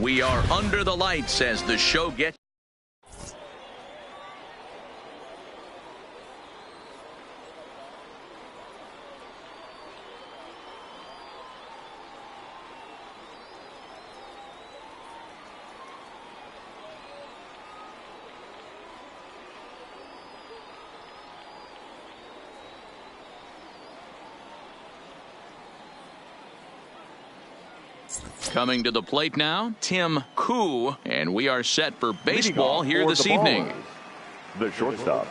We are under the lights as the show gets. Coming to the plate now, Tim Koo, and we are set for baseball here this evening. The shortstop,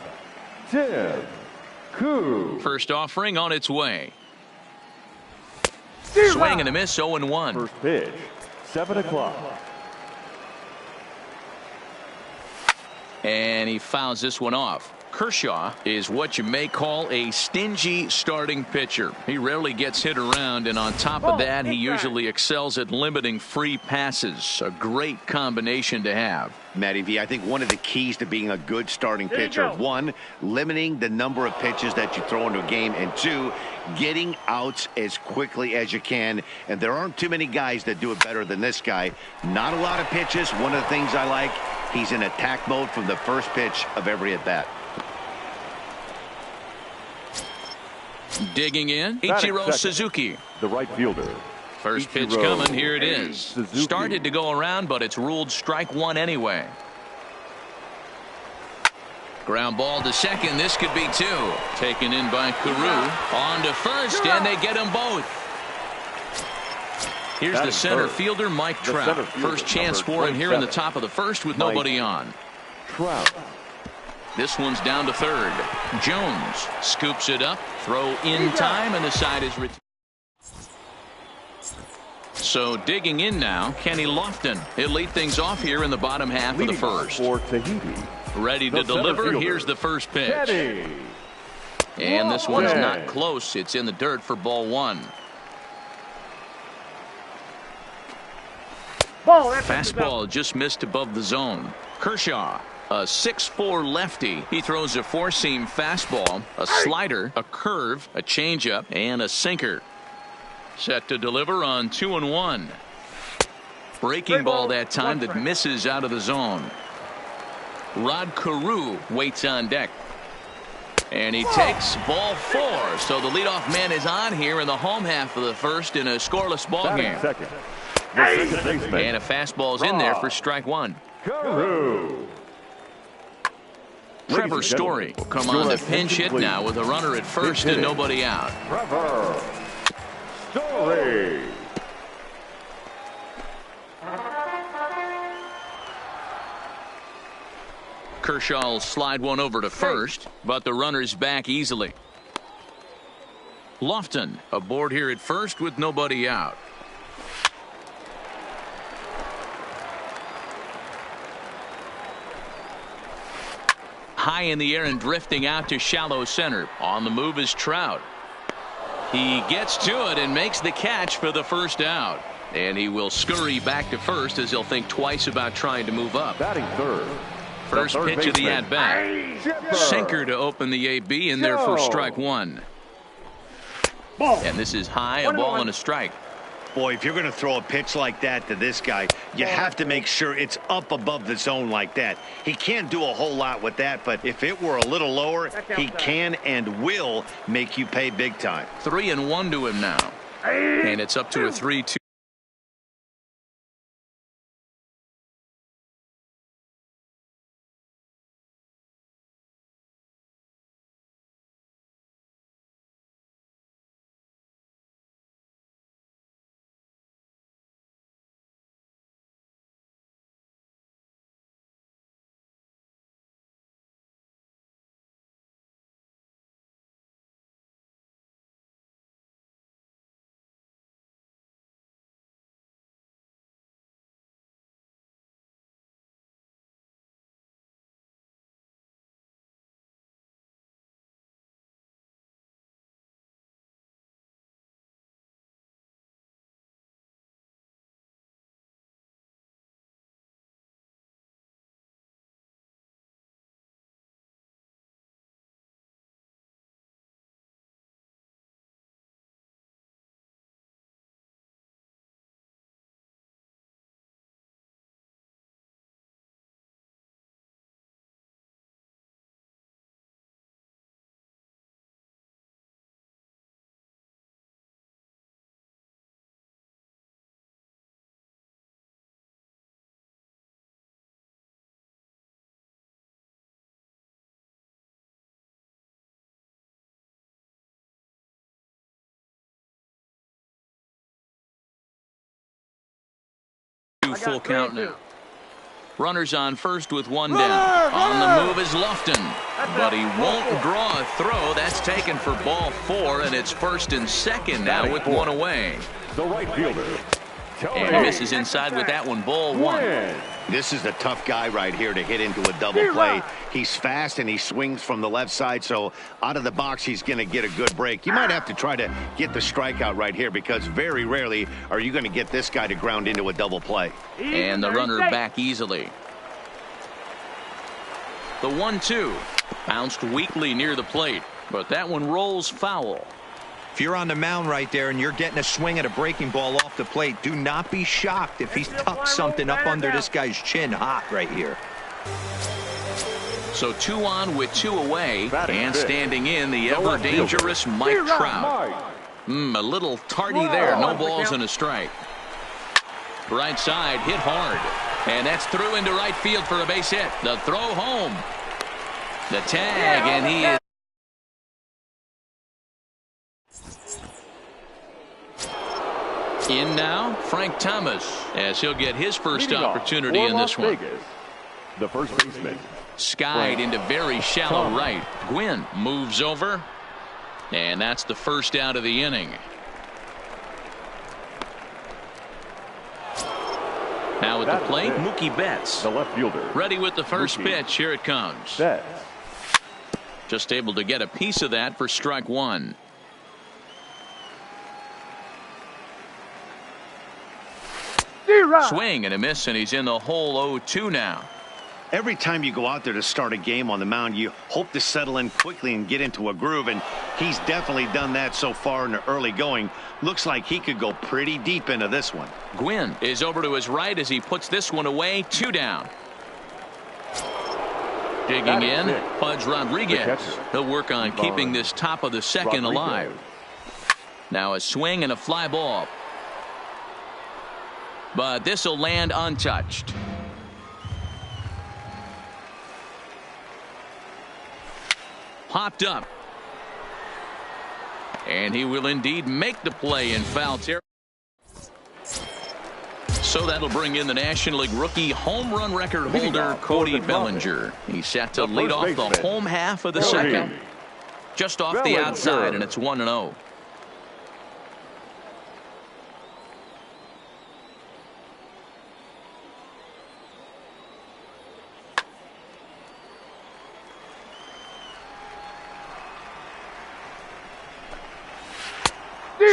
Tim Koo. First offering on its way. Swing and a miss, 0-1. First pitch, 7 o'clock. And he fouls this one off. Kershaw is what you may call a stingy starting pitcher. He rarely gets hit around, and on top of that, he usually excels at limiting free passes. A great combination to have. Matty V, I think one of the keys to being a good starting pitcher, one, limiting the number of pitches that you throw into a game, and two, getting outs as quickly as you can. And there aren't too many guys that do it better than this guy. Not a lot of pitches. One of the things I like, he's in attack mode from the first pitch of every at-bat. Digging in, Ichiro Suzuki. The right fielder. First pitch coming, here it is. Started to go around, but it's ruled strike one anyway. Ground ball to second, this could be two. Taken in by Carew. On to first, and they get them both. Here's the center fielder, Mike Trout. First chance for him here in the top of the first with nobody on. Trout. This one's down to third. Jones scoops it up. Throw in time, and the side is retired. So digging in now, Kenny Lofton. He'll lead things off here in the bottom half of the first. For Tahiti. Ready to deliver. Here's the first pitch. And this one's not close. It's in the dirt for ball one. Fastball just missed above the zone. Kershaw. A 6'4" lefty. He throws a four-seam fastball, a slider, a curve, a changeup, and a sinker. Set to deliver on 2-1. Breaking ball that time that misses out of the zone. Rod Carew waits on deck. And he takes ball four. So the leadoff man is on here in the home half of the first in a scoreless ball game. And a fastball's in there for strike one. Carew. Trevor Story will come on to pinch hit now with a runner at first and nobody out. Trevor Story. Kershaw will slide one over to first, but the runner's back easily. Lofton aboard here at first with nobody out. High in the air and drifting out to shallow center. On the move is Trout. He gets to it and makes the catch for the first out. And he will scurry back to first as he'll think twice about trying to move up. Batting third. First pitch of the at-bat. Sinker to open the AB in there for strike one. And this is high, a ball and a strike. Boy, if you're going to throw a pitch like that to this guy, you have to make sure it's up above the zone like that. He can't do a whole lot with that, but if it were a little lower, he can and will make you pay big time. 3-1 to him now. And it's up to a 3-2. Full count now. Runners on first with one down. On the move is Lofton, but he won't draw a throw. That's taken for ball 4, and it's first and second now with one away. The right fielder. And he misses inside with that one. Ball 1. This is a tough guy right here to hit into a double play. He's fast and he swings from the left side, so out of the box he's going to get a good break. You might have to try to get the strikeout right here because very rarely are you going to get this guy to ground into a double play. And the runner back easily. The 1-2 bounced weakly near the plate, but that one rolls foul. If you're on the mound right there and you're getting a swing at a breaking ball off the plate, do not be shocked if he's tucked something up under this guy's chin hot right here. So 2 on with 2 away, and standing in the ever dangerous Mike Trout. A little tardy there. No balls and a strike. Right side hit hard, and that's through into right field for a base hit. The throw home. The tag, and he is in now. Frank Thomas, as he'll get his first opportunity in this one. The first baseman. Skied into very shallow right. Gwynn moves over, and that's the first out of the inning. Now at the plate, Mookie Betts. The left fielder. Ready with the first pitch. Here it comes. Betts. Just able to get a piece of that for strike 1. Swing and a miss, and he's in the hole. 0-2 now. Every time you go out there to start a game on the mound, you hope to settle in quickly and get into a groove, and he's definitely done that so far in the early going. Looks like he could go pretty deep into this one. Gwynn is over to his right as he puts this one away. 2 down. Digging in, Pudge Rodriguez. He'll work on keeping this top of the second alive. Now a swing and a fly ball. But this will land untouched. Popped up. And he will indeed make the play in foul territory. So that'll bring in the National League rookie home run record holder Cody Bellinger. He's set to lead off the home half of the second. Just off the outside, and it's 1-0.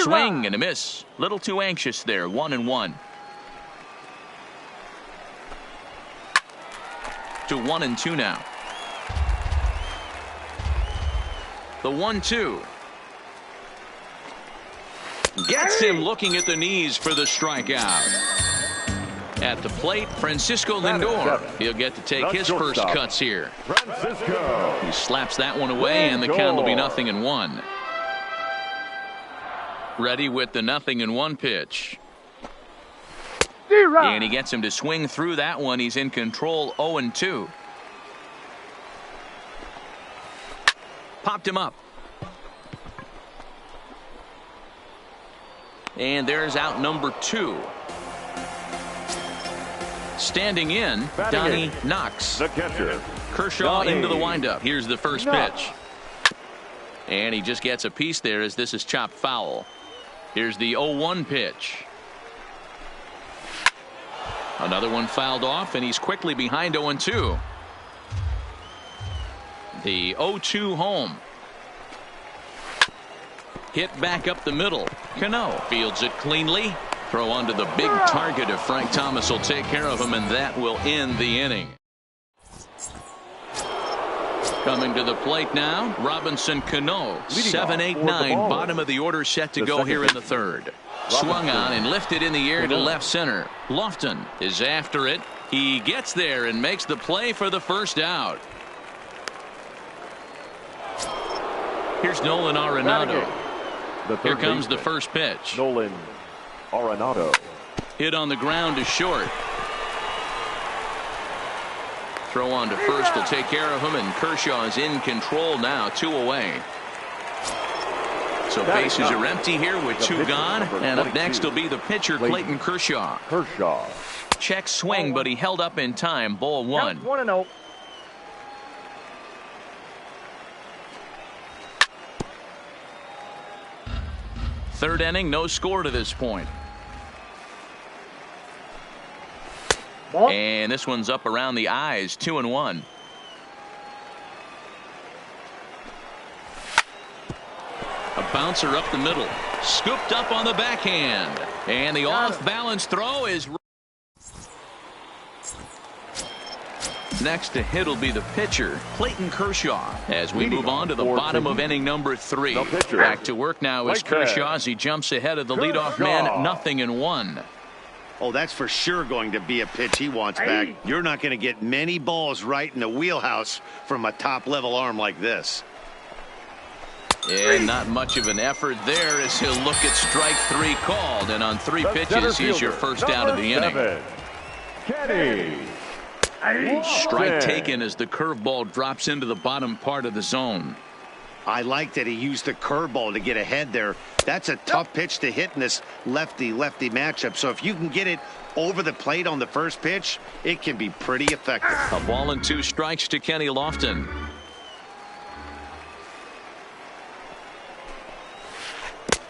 Swing and a miss. Little too anxious there. 1-1. To 1-2 now. The 1-2 gets him looking at the knees for the strikeout. At the plate, Francisco Lindor. He'll get to take his first cuts here. He slaps that one away, and the count will be 0-1. Ready with the 0-1 pitch. And he gets him to swing through that one. He's in control. 0-2. Popped him up. And there's out number 2. Standing in, Donnie Knox. The catcher. Kershaw into the windup. Here's the first pitch. And he just gets a piece there as this is chopped foul. Here's the 0-1 pitch. Another one fouled off, and he's quickly behind 0-2. The 0-2 home. Hit back up the middle. Cano fields it cleanly. Throw onto the big target if Frank Thomas will take care of him, and that will end the inning. Coming to the plate now, Robinson Cano. 7-8-9, bottom of the order set to go here in the third. Swung on and lifted in the air to left center. Lofton is after it. He gets there and makes the play for the first out. Here's Nolan Arenado. Here comes the first pitch. Nolan Arenado. Hit on the ground to short. Throw on to first will take care of him, and Kershaw is in control now. 2 away. So bases are empty here with 2 gone, and up next will be the pitcher Clayton Kershaw. check swing, but he held up in time. Ball one. 1-0. Third inning, no score to this point. Ball. And this one's up around the eyes, 2-1. A bouncer up the middle, scooped up on the backhand, and the off-balance throw is next to hit will be the pitcher, Clayton Kershaw, as we move on to the bottom of inning number 3. Back to work now is Kershaw as he jumps ahead of the leadoff man, 0-1. Oh, that's for sure going to be a pitch he wants back. You're not going to get many balls right in the wheelhouse from a top-level arm like this. And not much of an effort there as he'll look at strike 3 called, and on 3 pitches he's your first out of the inning. Strike taken as the curveball drops into the bottom part of the zone. I like that he used the curveball to get ahead there. That's a tough pitch to hit in this lefty-lefty matchup. So if you can get it over the plate on the first pitch, it can be pretty effective. A ball and 2 strikes to Kenny Lofton.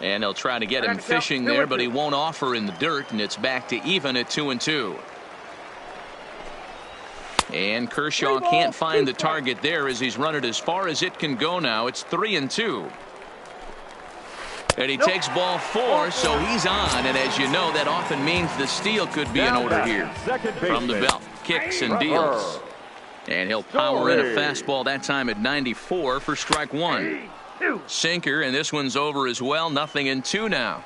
And they'll try to get him fishing there, but he won't offer in the dirt, and it's back to even at 2-2. And Kershaw can't find the target there as he's run it as far as it can go now. It's 3-2. And he takes ball 4, so he's on. And as you know, that often means the steal could be in order here. From the belt, kicks and deals. And he'll power in a fastball that time at 94 for strike 1. Sinker, and this one's over as well. 0-2 now.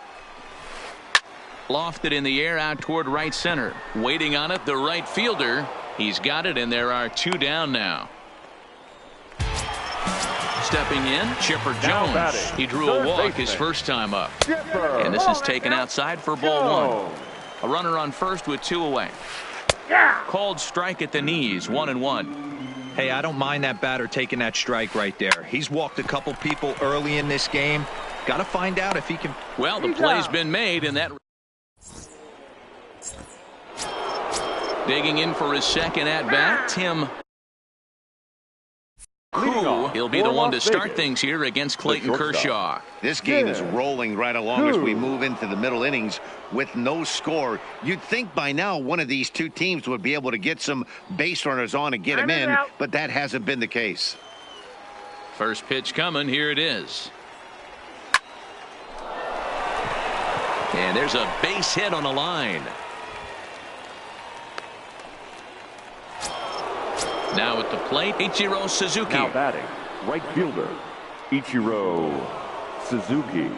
Lofted in the air out toward right center. Waiting on it, the right fielder. He's got it, and there are 2 down now. Stepping in, Chipper Jones. He drew a walk his first time up. And this is taken outside for ball 1. A runner on first with 2 away. Called strike at the knees, 1-1. Hey, I don't mind that batter taking that strike right there. He's walked a couple people early in this game. Got to find out if he can. Well, the play's been made, and that. Digging in for his second at-bat, Tim. He'll be the one to start things here against Clayton Kershaw. This game is rolling right along as we move into the middle innings with no score. You'd think by now one of these 2 teams would be able to get some base runners on and get them in, but that hasn't been the case. First pitch coming. Here it is. And there's a base hit on the line. Now at the plate, Ichiro Suzuki. Now batting, right fielder, Ichiro Suzuki.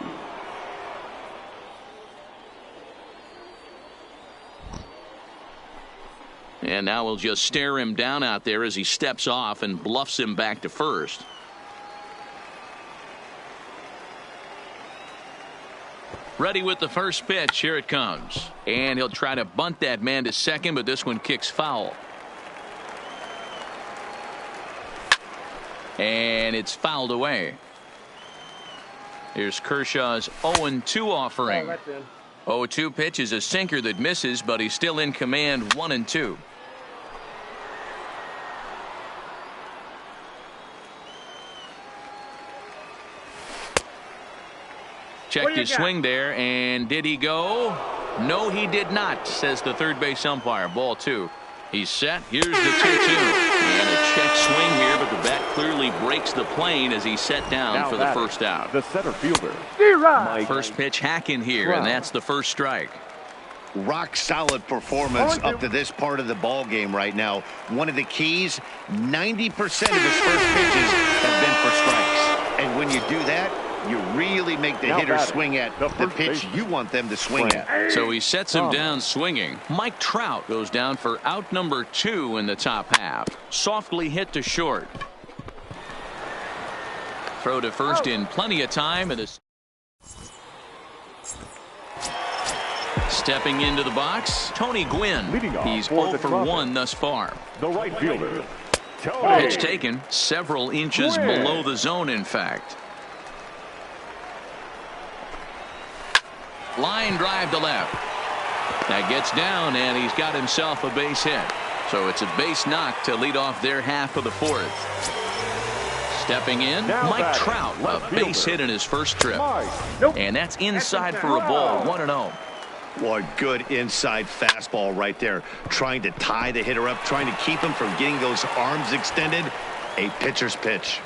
And now we'll just stare him down out there as he steps off and bluffs him back to first. Ready with the first pitch. Here it comes. And he'll try to bunt that man to second, but this one kicks foul. And it's fouled away. Here's Kershaw's 0-2 offering. 0-2 pitch is a sinker that misses, but he's still in command. 1-2. Checked his swing there, and did he go? No, he did not, says the third base umpire. Ball 2. He's set. Here's the 2-2. And a check swing here, but the bat clearly breaks the plane as he's set down now for the first out. The center fielder. First pitch hacking here, and that's the first strike. Rock solid performance up to this part of the ball game right now. One of the keys, 90% of his first pitches have been for strikes. And when you do that, you really make the hitter swing at the pitch you want them to swing at. So he sets him down swinging. Mike Trout goes down for out number 2 in the top half. Softly hit to short. Throw to first in plenty of time. And stepping into the box, Tony Gwynn. He's 0 for 1 thus far. The right fielder. Tony. Pitch taken several inches below the zone, in fact. Line drive to left. That gets down, and he's got himself a base hit. So it's a base knock to lead off their half of the fourth. Stepping in, Mike Trout, a base hit in his first trip. And that's inside for a ball, 1-0. What good inside fastball right there. Trying to tie the hitter up, trying to keep him from getting those arms extended. A pitcher's pitch.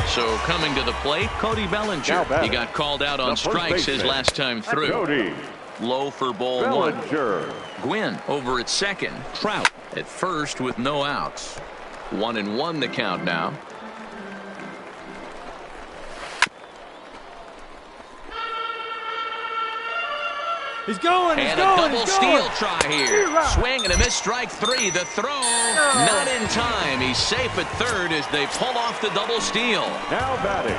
So coming to the plate, Cody Bellinger. He got called out on strikes his last time through. Cody Low for ball Bellinger. 1. Gwynn over at second. Trout at first with no outs. 1-1 the count now. He's going. And a double steal try here. Swing and a miss, strike 3. The throw not in time. He's safe at third as they pull off the double steal. Now batting.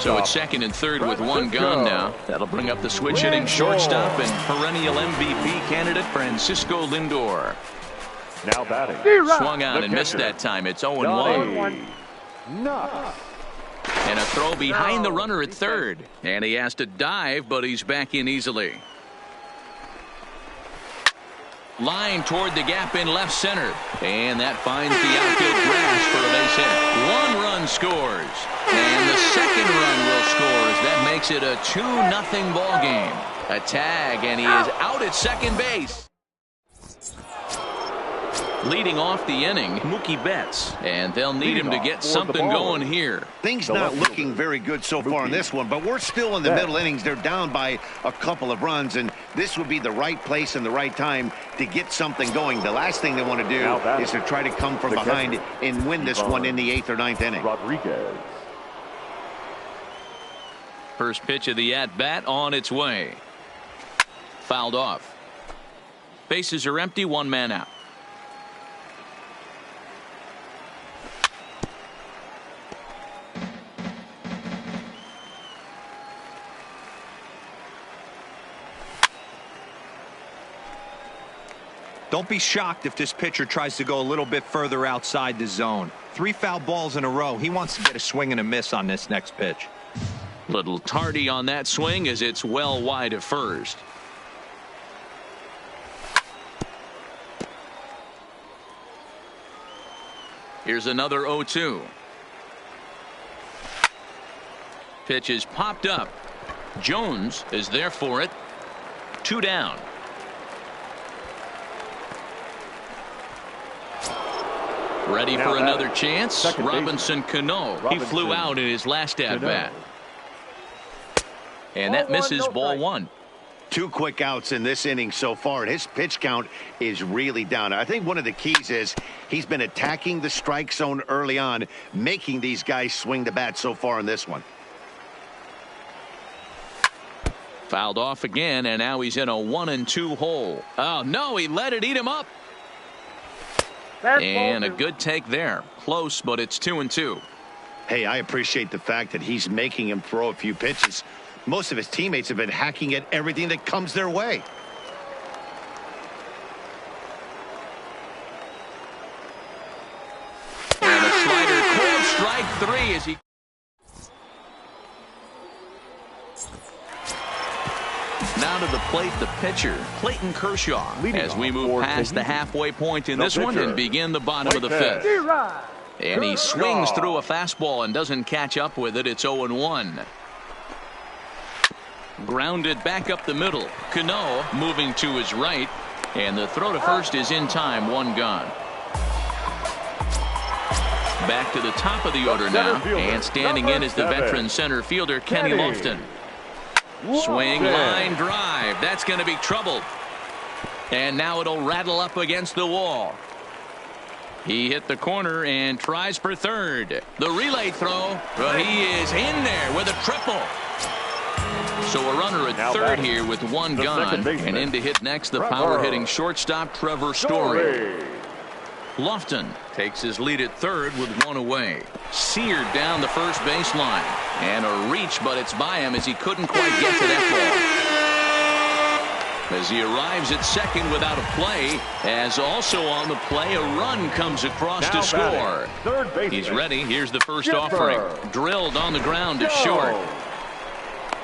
So it's second and third with one gone now. That'll bring up the switch hitting shortstop and perennial MVP candidate Francisco Lindor. Now batting. Swung on and missed that time. It's 0-1. And a throw behind the runner at third. And he has to dive, but he's back in easily. Line toward the gap in left center. And that finds the outfield grass for a base hit. 1 run scores. And the second run will score as that makes it a 2-0 ball game. A tag, and he is out at second base. Leading off the inning, Mookie Betts. And they'll need him to get something going here. Things not looking very good so far in this one, but we're still in the middle innings. They're down by a couple of runs, and this would be the right place and the right time to get something going. The last thing they want to do is to try to come from behind and win this one in the 8th or 9th inning. Rodriguez. First pitch of the at-bat on its way. Fouled off. Bases are empty, 1 man out. Don't be shocked if this pitcher tries to go a little bit further outside the zone. 3 foul balls in a row. He wants to get a swing and a miss on this next pitch. Little tardy on that swing as it's well wide of first. Here's another 0-2. Pitch is popped up. Jones is there for it. 2 down. Ready for another chance. Robinson Cano. He flew out in his last at-bat. And that misses ball 1. 2 quick outs in this inning so far, and his pitch count is really down. I think one of the keys is he's been attacking the strike zone early on, making these guys swing the bat so far in this one. Fouled off again, and now he's in a 1-2 hole. Oh, no, he let it eat him up. And a good take there. Close, but it's 2-2. Hey, I appreciate the fact that he's making him throw a few pitches. Most of his teammates have been hacking at everything that comes their way. And a slider called strike 3 as he... Now to the plate, the pitcher, Clayton Kershaw, as we move past the halfway point in this one and begin the bottom of the 5th. And he swings through a fastball and doesn't catch up with it. It's 0-1. Grounded back up the middle. Cano moving to his right. And the throw to first is in time. 1 gone. Back to the top of the order now. And standing in is the veteran center fielder, Kenny Lofton. Swing, line, drive. That's going to be trouble. And now it'll rattle up against the wall. He hit the corner and tries for third. The relay throw. Well, he is in there with a triple. So a runner at third here with 1 gone. And in to hit next, the power-hitting shortstop, Trevor Story. Lofton takes his lead at third with 1 away. Seared down the first baseline. And a reach, but it's by him as he couldn't quite get to that ball. As he arrives at second without a play, as also on the play, a run comes across to score. He's ready. Here's the first offering. Drilled on the ground to short.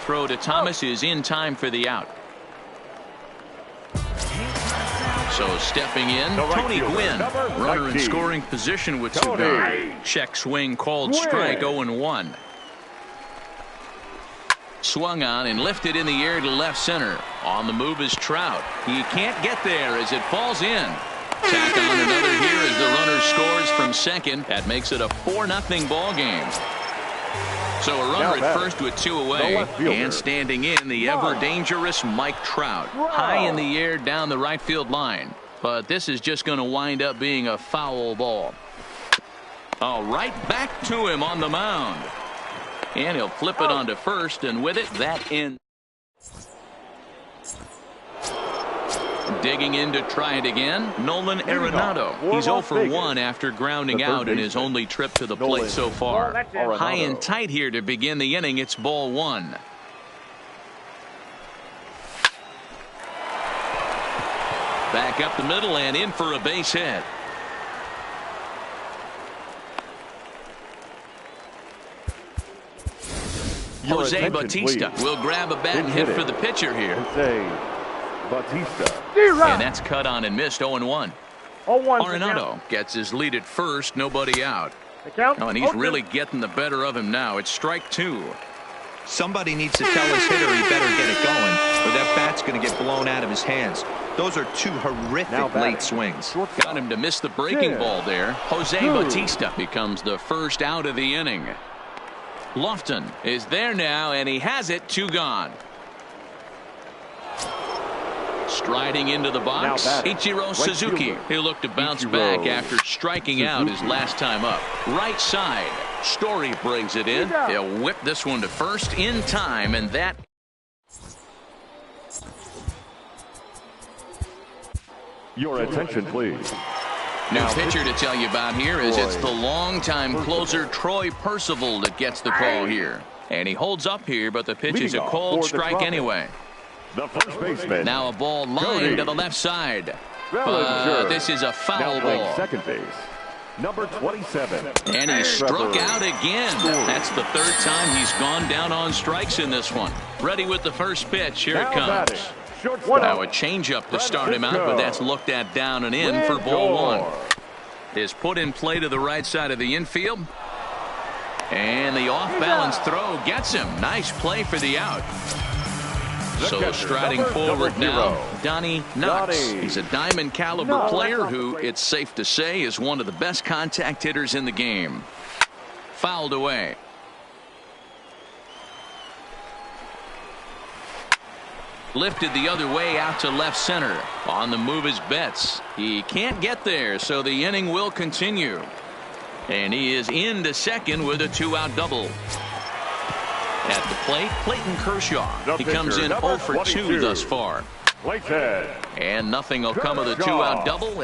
throw to Thomas is in time for the out. So stepping in, Tony Gwynn, runner in scoring position with two gone. Check swing called strike, 0-1. Swung on and lifted in the air to left center. On the move is Trout. He can't get there as it falls in. Tack on another here as the runner scores from second. That makes it a 4-0 ball game. So a runner at first with two away, and standing in the ever-dangerous Mike Trout. High in the air down the right field line. But this is just going to wind up being a foul ball. Oh, right back to him on the mound. And he'll flip it onto first, and with it, that ends. Digging in to try it again, Nolan Arenado. He's 0 for 1 after grounding out in his only trip to the plate so far. High and tight here to begin the inning. It's ball one. Back up the middle and in for a base hit. Jose Bautista will grab a bat and hit for the pitcher here. Bautista. And that's cut on and missed. 0-1. Arenado gets his lead at first, nobody out. Oh, and he's really getting the better of him now. It's strike two. Somebody needs to tell his hitter he better get it going, or that bat's going to get blown out of his hands. Those are two horrific late swings. Got him to miss the breaking ball there. Jose Bautista becomes the first out of the inning. Lofton is there now, and he has it. Two gone. Striding into the box, Ichiro Suzuki. He'll look to bounce back after striking out his last time up. Right side. Story brings it in. They'll whip this one to first in time, and that. Your attention, please. New pitcher to tell you about here is it's the longtime closer Troy Percival that gets the call here. And he holds up here, but the pitch is a cold strike anyway. The first baseman. Now a ball lined to the left side. But this is a foul ball. Second base. Number 27. And he struck out again. That's the third time he's gone down on strikes in this one. Ready with the first pitch. Here it comes. Now a changeup to start him out, but that's looked at down and in for ball one. Is put in play to the right side of the infield. And the off-balance throw gets him. Nice play for the out. So striding forward now, Donnie Knox. He's a diamond caliber player who, it's safe to say, is one of the best contact hitters in the game. Fouled away. Lifted the other way out to left center. On the move is Betts. He can't get there, so the inning will continue. And he is into second with a two-out double. At the plate, Clayton Kershaw. He comes in 0 for 2 thus far. And nothing will come of the two-out double.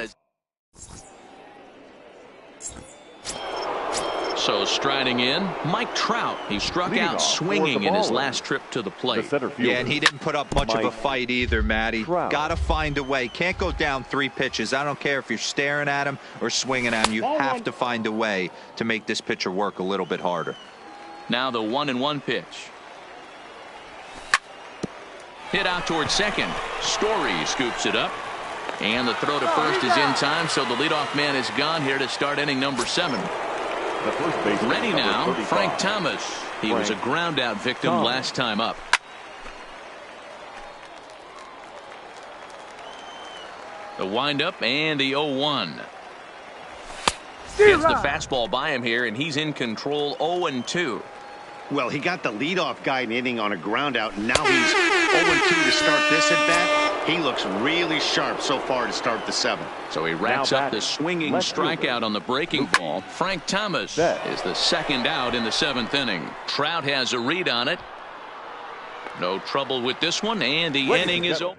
So striding in, Mike Trout. He struck out swinging in his last trip to the plate. Yeah, and he didn't put up much of a fight either, Matty. Got to find a way. Can't go down 3 pitches. I don't care if you're staring at him or swinging at him. You have to find a way to make this pitcher work a little bit harder. Now the 1-1 pitch. Hit out towards second. Story scoops it up. And the throw to first is in time, so the leadoff man is gone here to start inning number 7. Ready now, Frank Thomas. He was a ground out victim last time up. The windup and the 0-1. Gets the fastball by him here, and he's in control. 0-2. Well, he got the leadoff guy in inning on a ground out, and now he's 0-2 to start this at bat. He looks really sharp so far to start the 7th. So he racks up the swinging strikeout on the breaking ball. Frank Thomas is the second out in the 7th inning. Trout has a read on it. No trouble with this one, and the inning is over.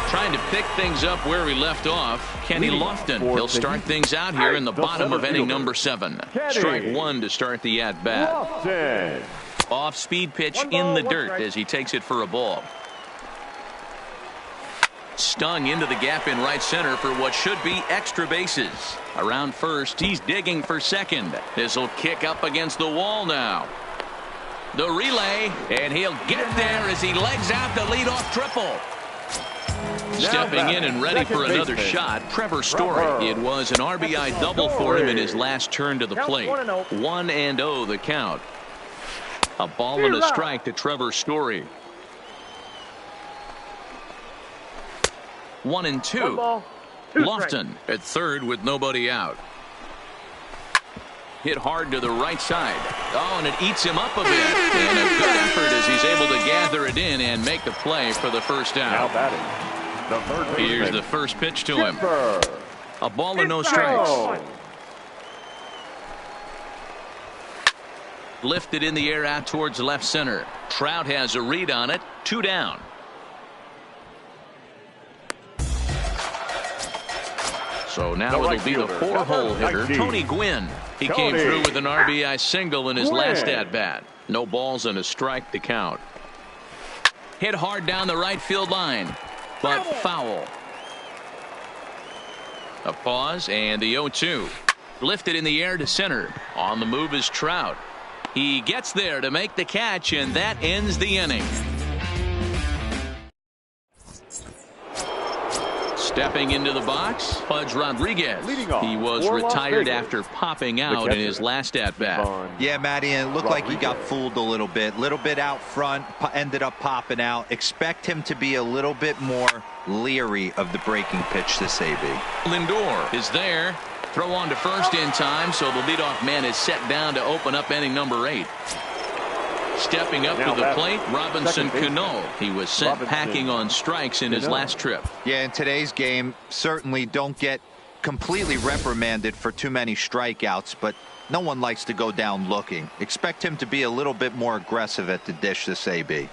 Trying to pick things up where we left off, Kenny Lofton. He'll start things out here in the bottom of inning number 7. Strike 1 to start the at-bat. Off-speed pitch in the dirt as he takes it for a ball. Stung into the gap in right center for what should be extra bases. Around first, he's digging for second. This will kick up against the wall now. The relay, and he'll get there as he legs out the leadoff triple. Stepping in and ready for another shot, Trevor Story. It was an RBI double for him in his last turn to the plate. 1-0 the count. A ball and a strike to Trevor Story. 1-2. Lofton at third with nobody out. Hit hard to the right side. Oh, and it eats him up a bit. And a good effort as he's able to gather it in and make the play for the first out. Now batting, the third baseman. Here's the first pitch to him. A ball and no strikes. Lifted in the air out towards left center. Trout has a read on it. 2 down. So now it'll be the 4-hole hitter, Tony Gwynn. He came through with an RBI single in his last at-bat. No balls and a strike to count. Hit hard down the right field line, but foul. A pause and the 0-2. Lifted in the air to center. On the move is Trout. He gets there to make the catch, and that ends the inning. Stepping into the box, Pudge Rodriguez. He was retired after popping out in his last at-bat. Yeah, Matty, and it looked like he got fooled a little bit out front, ended up popping out. Expect him to be a little bit more leery of the breaking pitch this AB. Lindor is there. Throw on to first in time, so the leadoff man is set down to open up inning number 8. Stepping up to the plate, Robinson Cano. He was sent packing on strikes in his last trip. Yeah, in today's game, certainly don't get completely reprimanded for too many strikeouts, but no one likes to go down looking. Expect him to be a little bit more aggressive at the dish this AB.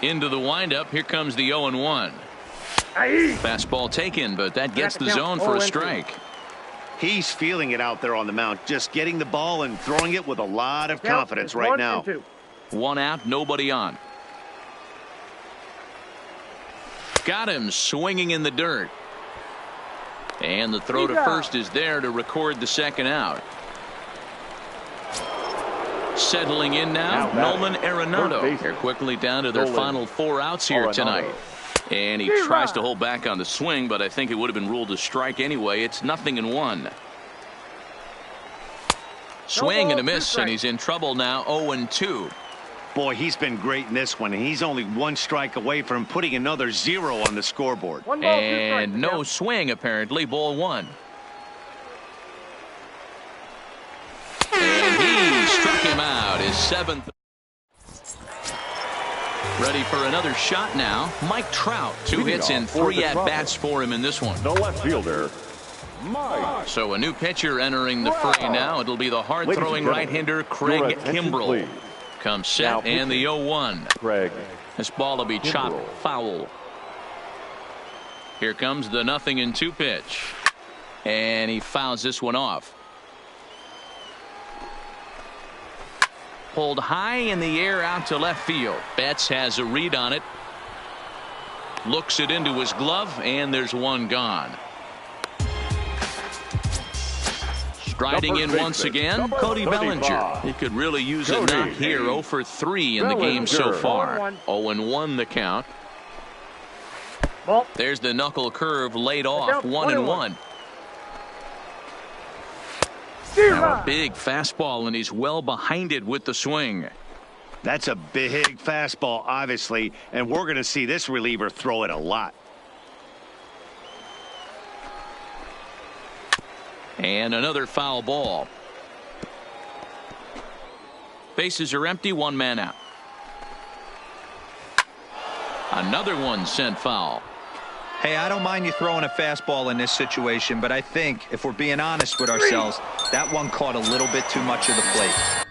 Into the windup, here comes the 0-1. Fastball taken, but that gets the zone for a strike. He's feeling it out there on the mound, just getting the ball and throwing it with a lot of confidence right now. 1 out, nobody on. Got him swinging in the dirt. And the throw to first is there to record the second out. Settling in now, Nolan Arenado. They're quickly down to their final 4 outs here tonight. And he tries to hold back on the swing, but I think it would have been ruled a strike anyway. It's 0-1. Swing and a miss, and he's in trouble now. 0-2. Boy, he's been great in this one. He's only 1 strike away from putting another 0 on the scoreboard. And no swing, apparently. Ball 1. And he struck him out. His 7th. Ready for another shot now. Mike Trout. 2 hits and 3 at-bats for him in this one. The left fielder, Mike. So a new pitcher entering the fray now. It'll be the hard-throwing right-hander Craig Kimbrell. Comes set and the 0-1. Craig. This ball will be chopped foul. Here comes the 0-2 pitch. And he fouls this one off. Pulled high in the air out to left field. Betts has a read on it. Looks it into his glove, and there's one gone. Striding in once again, Cody Bellinger. He could really use a knock here. 0 for 3 in the game so far. 0-1 the count. There's the knuckle curve laid off. 1-1. Now a big fastball, and he's well behind it with the swing. That's a big fastball, obviously, and we're going to see this reliever throw it a lot. And another foul ball. Bases are empty, 1 man out. Another one sent foul. Hey, I don't mind you throwing a fastball in this situation, but I think if we're being honest with ourselves, that one caught a little bit too much of the plate.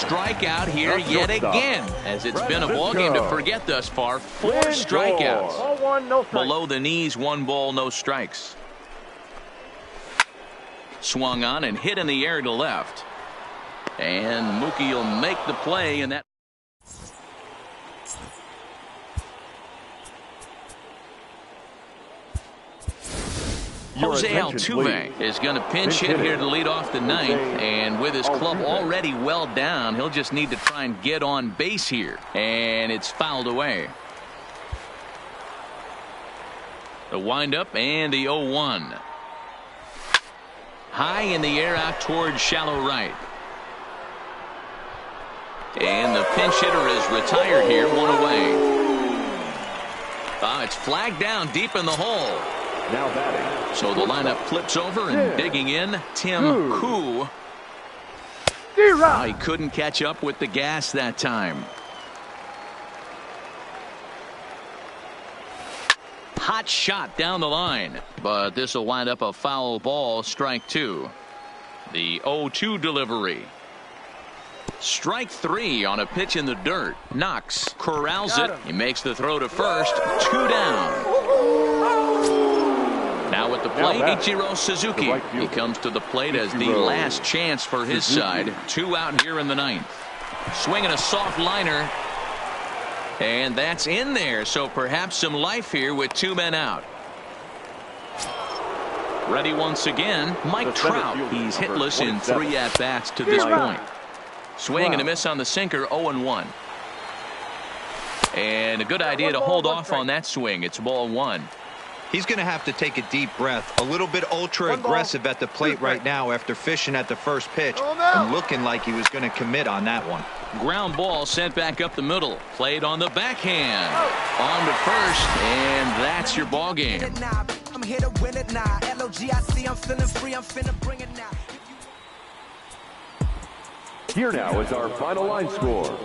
strikeout here yet again, as it's been a ball game to forget thus far. 4 strikeouts. Ball 1, no strikes. Below the knees, 1 ball, no strikes. Swung on and hit in the air to left. And Mookie will make the play, and that. Jose Altuve is going to pinch hit here to lead off the ninth, and with his club already well down, he'll just need to try and get on base here, and it's fouled away. The windup and the 0-1. High in the air out towards shallow right. And the pinch hitter is retired here, 1 away. It's flagged down deep in the hole. Now batting. So the lineup flips over, and digging in, Tim Koo. He couldn't catch up with the gas that time. Hot shot down the line, but this will wind up a foul ball, strike 2. The 0-2 delivery. Strike 3 on a pitch in the dirt. Knox corrals it. He makes the throw to first. 2 down. Now at the plate, Ichiro Suzuki. He comes to the plate as the last chance for his side. 2 out here in the ninth. Swinging a soft liner. And that's in there, so perhaps some life here with 2 men out. Ready once again, Mike Trout. He's hitless in 3 at-bats to this point. Swing and a miss on the sinker, 0-1. And a good idea to hold off on that swing. It's ball 1. He's going to have to take a deep breath. A little bit ultra aggressive at the plate right now after fishing at the first pitch and looking like he was going to commit on that one. Ground ball sent back up the middle. Played on the backhand. On to first, and that's your ball game. I'm here to win it now. LOGIC, I'm feeling free. I'm finna bring it now. Here now is our final line score.